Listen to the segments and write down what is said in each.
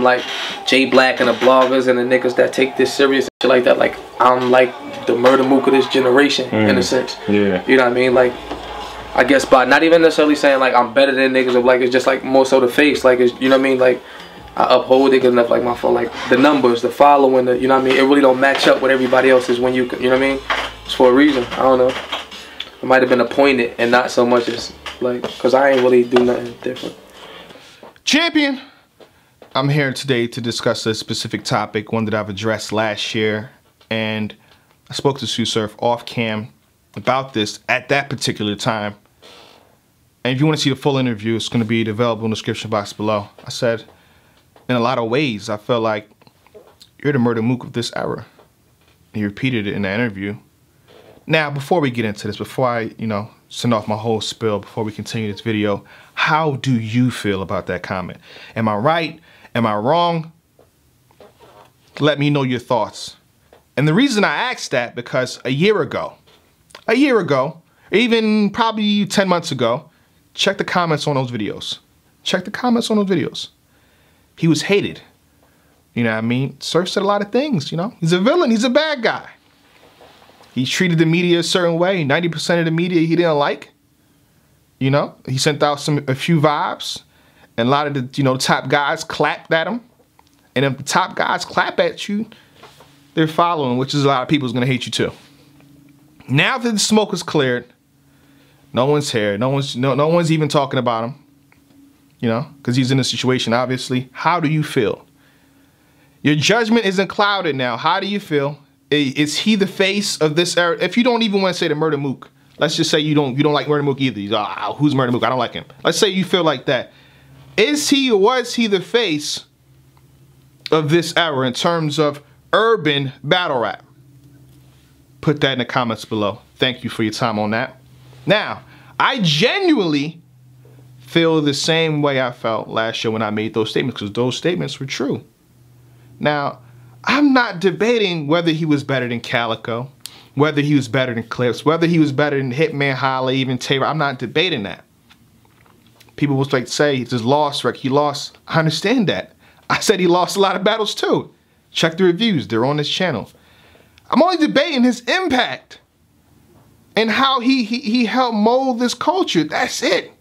like Jay Black and the bloggers and the niggas that take this serious and shit like that. Like I'm like the murder mook of this generation in a sense. Yeah. You know what I mean? Like I guess by not even necessarily saying like I'm better than niggas, of like it's just like more so the face. Like it's, you know what I mean? Like I uphold it good enough. Like my phone, like the numbers, the following, the, you know what I mean? It really don't match up with everybody else's when you know what I mean? It's for a reason. I don't know. It might have been appointed and not so much as like, cause I ain't really do nothing different. Champion, I'm here today to discuss a specific topic, one that I've addressed last year, and I spoke to Sue Surf off cam about this at that particular time. And if you want to see the full interview, it's going to be available in the description box below. I said, in a lot of ways, I felt like you're the murder mook of this era. And he repeated it in the interview. Now, before we get into this, before I, send off my whole spiel, before we continue this video, how do you feel about that comment? Am I right? Am I wrong? Let me know your thoughts. And the reason I asked that, because a year ago, even probably 10 months ago, check the comments on those videos. Check the comments on those videos. He was hated. You know what I mean? Surf said a lot of things, He's a villain. He's a bad guy. He treated the media a certain way. 90% of the media he didn't like. He sent out a few vibes. And a lot of the, top guys clapped at him. And if the top guys clap at you, they're following, which is a lot of people is going to hate you too. Now that the smoke is cleared, no one's here. No one's even talking about him. Because he's in a situation, obviously. How do you feel? Your judgment isn't clouded now. How do you feel? Is he the face of this era? If you don't even want to say the murder mook, let's just say you don't like murder mook either. Who's murder mook? I don't like him. Let's say you feel like that. Is he or was he the face of this era in terms of urban battle rap? Put that in the comments below. Thank you for your time on that. Now, I genuinely feel the same way I felt last year when I made those statements, because those statements were true. Now, I'm not debating whether he was better than Calico, whether he was better than Clips, whether he was better than Hitman, Holla, even Taylor. I'm not debating that. People will like say it's his loss record. He lost. I understand that. I said he lost a lot of battles too. Check the reviews. They're on this channel. I'm only debating his impact and how he helped mold this culture. That's it.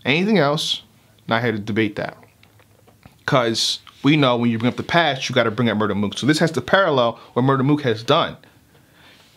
Anything else, not here to debate that. Because we know when you bring up the past, you got to bring up Murder Mook. So this has to parallel what Murder Mook has done.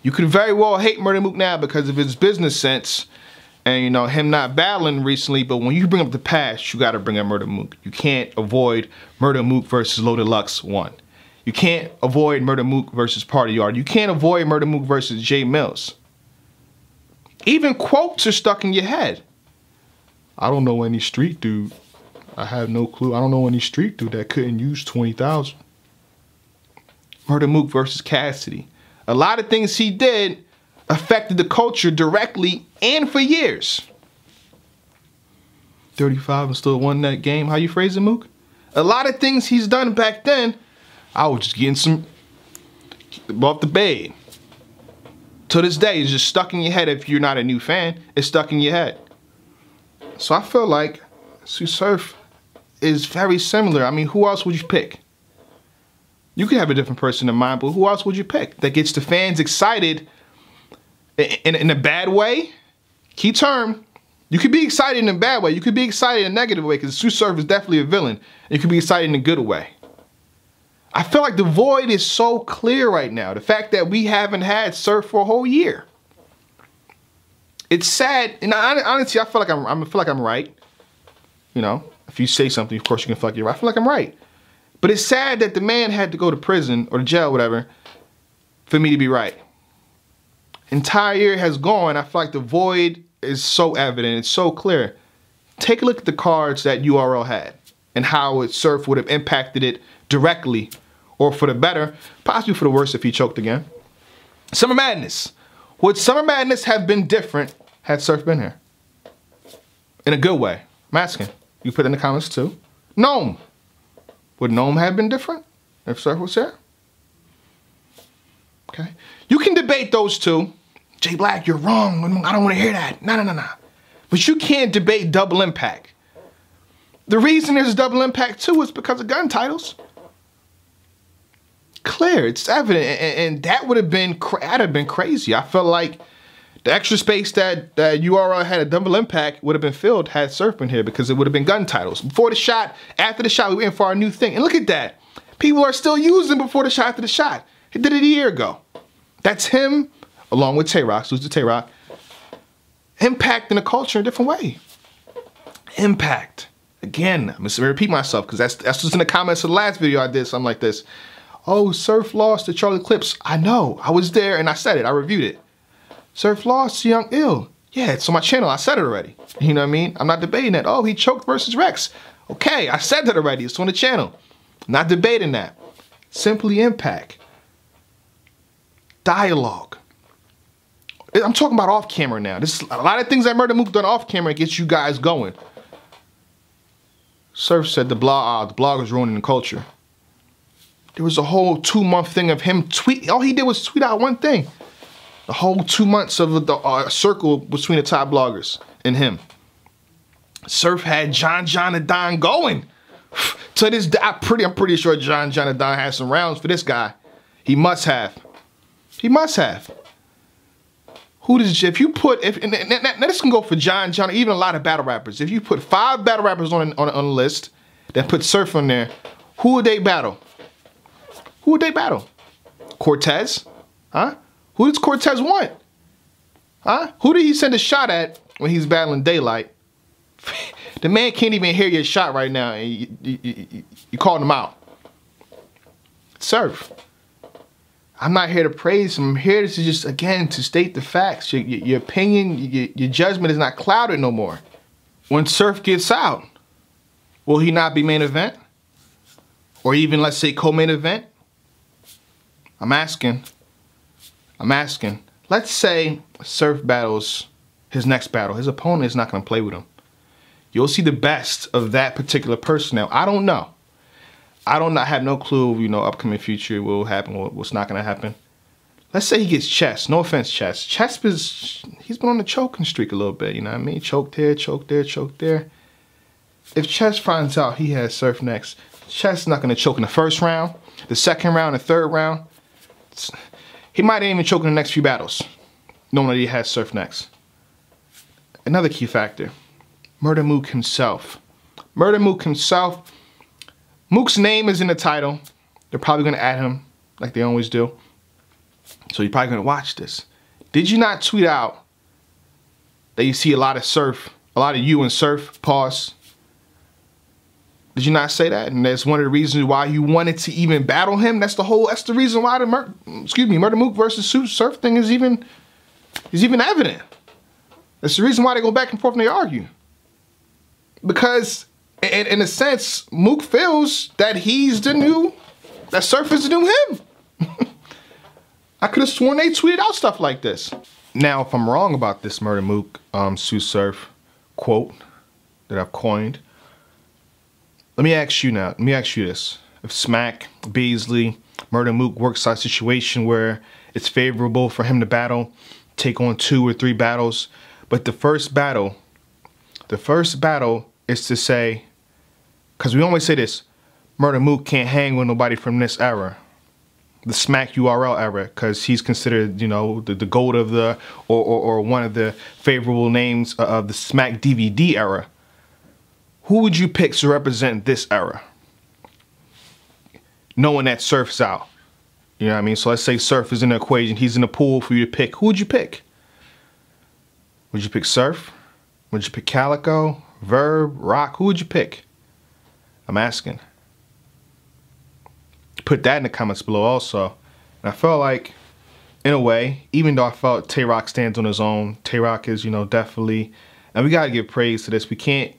You could very well hate Murder Mook now because of his business sense and, him not battling recently. But when you bring up the past, you got to bring up Murder Mook. You can't avoid Murder Mook versus Loaded Lux 1. You can't avoid Murder Mook versus Party Yard. You can't avoid Murder Mook versus Jay Mills. Even quotes are stuck in your head. I don't know any street dude. I have no clue. I don't know any street dude that couldn't use 20,000. Murder Mook versus Cassidy. A lot of things he did affected the culture directly and for years. 35 and still won that game. How you phrase it, Mook? A lot of things he's done back then, I was just getting some off the bed. To this day, it's just stuck in your head. If you're not a new fan, it's stuck in your head. So I feel like Sue Surf is very similar. I mean, who else would you pick? You could have a different person in mind, but who else would you pick that gets the fans excited in a bad way? Key term. You could be excited in a bad way. You could be excited in a negative way, because Sue Surf is definitely a villain. And you could be excited in a good way. I feel like the void is so clear right now. The fact that we haven't had Surf for a whole year. It's sad, and honestly, I feel like I'm right. If you say something, of course you can feel like you're right. I feel like I'm right. But it's sad that the man had to go to prison or to jail, whatever, for me to be right. Entire year has gone. I feel like the void is so evident. It's so clear. Take a look at the cards that URL had and how Surf would have impacted it directly, or for the better, possibly for the worse if he choked again. Summer Madness. Would Summer Madness have been different had Surf been here? In a good way. I'm asking. You put it in the comments too. Gnome. Would Gnome have been different if Surf was here? Okay. You can debate those two. Jay Black, you're wrong. I don't want to hear that. No. But you can't debate Double Impact. The reason there's a double impact too is because of gun titles. Clear, it's evident, and that would have been crazy. I felt like the extra space that URL had a double impact would have been filled had Surf been here, because it would have been gun titles. Before the shot, after the shot, we went for our new thing. And look at that. People are still using before the shot, after the shot. He did it a year ago. That's him, along with Tay-Rock, Salute to Tay-Rock, impacting the culture in a different way. Impact. Again, I'm just gonna repeat myself, because that's what's in the comments of the last video I did, something like this. Oh, Surf lost to Charlie Clips. I know. I was there and I said it. I reviewed it. Surf lost to Young Ill. Yeah, it's on my channel. I said it already. You know what I mean? I'm not debating that. Oh, he choked versus Rex. Okay, I said that already. It's on the channel. Not debating that. Simply impact. Dialogue. I'm talking about off camera now. This is a lot of things that Murder Mook done off camera gets you guys going. Surf said the bloggers ruining the culture. There was a whole 2-month thing of him tweet. All he did was tweet out one thing. The whole 2 months of the circle between the top bloggers and him. Surf had John and Don going. To this day, I'm pretty sure John and Don had some rounds for this guy. He must have. He must have. Who does, if you put, now this can go for John, even a lot of battle rappers. If you put 5 battle rappers on a list that put Surf on there, who would they battle? Who would they battle? Cortez? Huh? Who does Cortez want? Huh? Who did he send a shot at when he's battling Daylight? The man can't even hear your shot right now, and you called him out. Surf. I'm not here to praise him. I'm here to just, again, to state the facts. Your opinion, your judgment is not clouded no more. When Surf gets out, will he not be main event? Or even, let's say, co-main event? I'm asking. Let's say Surf battles his next battle. His opponent is not going to play with him. You'll see the best of that particular person. Now, I don't know. I have no clue, you know, upcoming future will happen, what's not going to happen. Let's say he gets Chess. No offense, Chess. He's been on the choking streak a little bit, you know what I mean? Choked here, choked there, choked there. If Chess finds out he has Surf next, Chess is not going to choke in the first round, the second round, the third round. He might even choke in the next few battles, knowing that he has Surf next. Another key factor, Murder Mook himself. Murder Mook himself. Mook's name is in the title. They're probably going to add him like they always do. So you're probably going to watch this. Did you not tweet out that you see a lot of Surf, a lot of you and Surf, pause? Did you not say that? And that's one of the reasons why you wanted to even battle him. That's the reason why the Murder Mook versus Surf thing is even evident. That's the reason why they go back and forth and they argue. Because in a sense, Mook feels that that Surf is the new him. I could have sworn they tweeted out stuff like this. Now, if I'm wrong about this Murder Mook Sue Surf quote that I've coined, let me ask you now. Let me ask you this: if Smack, Beasley, Murder Mook works out a situation where it's favorable for him to battle, take on 2 or 3 battles, but the first battle is to say, because we always say this, Murder Mook can't hang with nobody from this era, the Smack URL era, because he's considered, you know, the GOAT of the, or one of the favorable names of the Smack DVD era. Who would you pick to represent this era? Knowing that Surf's out. You know what I mean? So let's say Surf is in the equation. He's in the pool for you to pick. Who would you pick? Would you pick Surf? Would you pick Calico? Verb? Rock? Who would you pick? I'm asking. Put that in the comments below also. And I felt like, in a way, even though I felt Tay-Rock stands on his own, Tay-Rock is, you know, definitely, and we got to give praise to this. We can't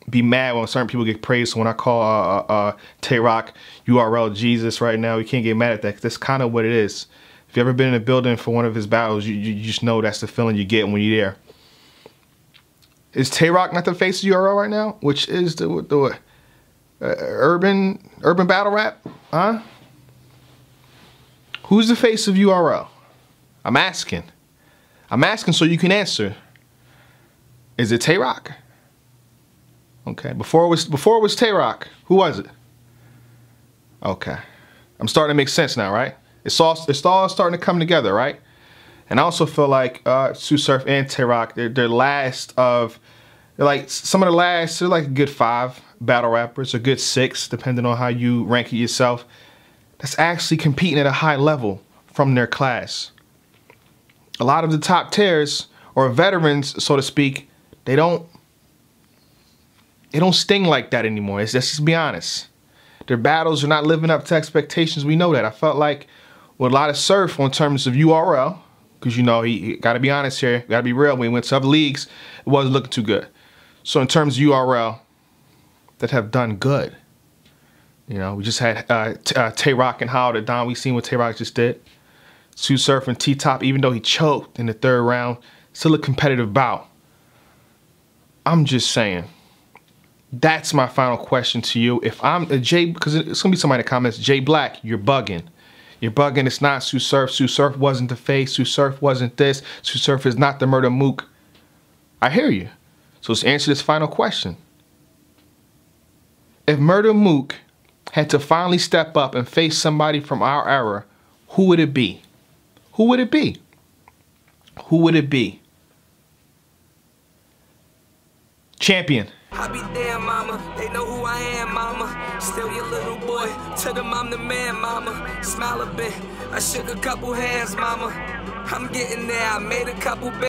be mad when certain people get praised. So when I call Tay-Rock URL Jesus right now, we can't get mad at that, because that's kind of what it is. If you've ever been in a building for one of his battles, you just know that's the feeling you get when you're there. Is Tay-Rock not the face of URL right now? Which is the urban battle rap? Huh? Who's the face of URL? I'm asking. I'm asking so you can answer. Is it Tay-Rock? Okay, before it was Tay-Rock. Who was it? Okay, I'm starting to make sense now, right? It's all starting to come together, right? And I also feel like Tsu Surf and Tay-Rock, they're like some of the last. They're like a good 5 battle rappers, a good 6, depending on how you rank it yourself. That's actually competing at a high level from their class. A lot of the top tiers or veterans, so to speak, they don't sting like that anymore. Let's just be honest. Their battles are not living up to expectations. We know that. I felt like with a lot of Surf on terms of URL, because you know he gotta be honest here, gotta be real. When he went to other leagues, it wasn't looking too good. So in terms of URL, that have done good. You know, we just had Tay-Rock and How the Don. We seen what Tay-Rock just did. Tsu Surf and T-Top, even though he choked in the 3rd round, still a competitive bout. I'm just saying. That's my final question to you. If I'm Jay, because it's gonna be somebody in the comments, Jay Black, you're bugging. You're bugging. It's not Tsu Surf. Tsu Surf wasn't the face. Tsu Surf wasn't this. Tsu Surf is not the murder Mook. I hear you. So let's answer this final question. If Murder Mook had to finally step up and face somebody from our era, who would it be? Who would it be? Who would it be? Champion. I be damn, mama. They know who I am, mama. Still your little boy. To them, I'm the man, mama. Smile a bit. I shook a couple hands, mama. I'm getting there. I made a couple